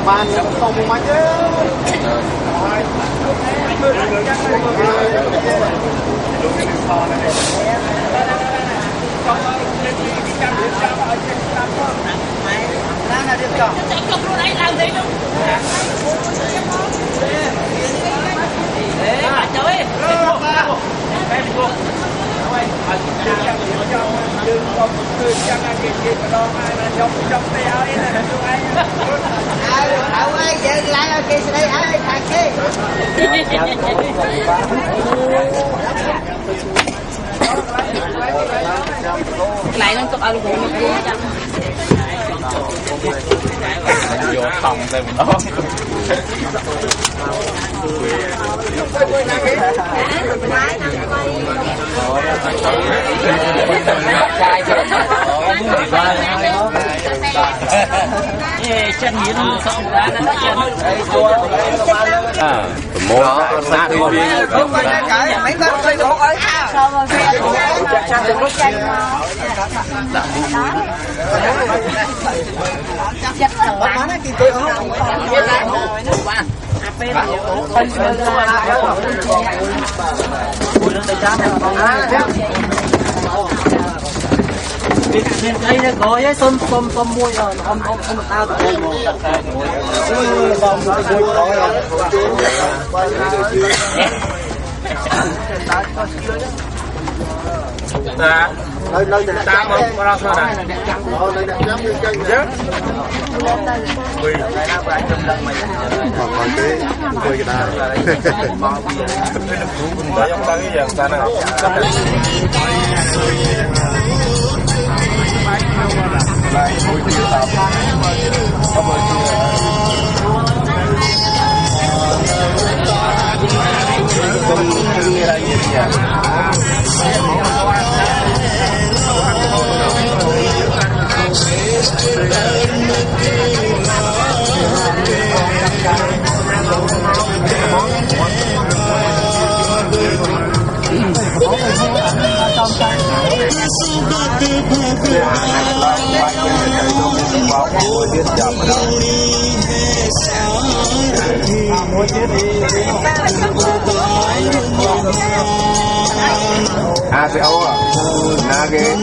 ban không mấy lại nó tục ăn cũng vô phòng đây mình đó chân hiến xong ra nó mua sát đi không phải cái mấy con chơi đồ ấy chất thở bán cái tôi không bên đây nó gói ấy tôm muối rồi ông tao nơi ta không ra sao này nơi đặt nhắm như cây chứ vì còn cái người ta để trong tay cái dàn ta nào à sẽ ô à na ghê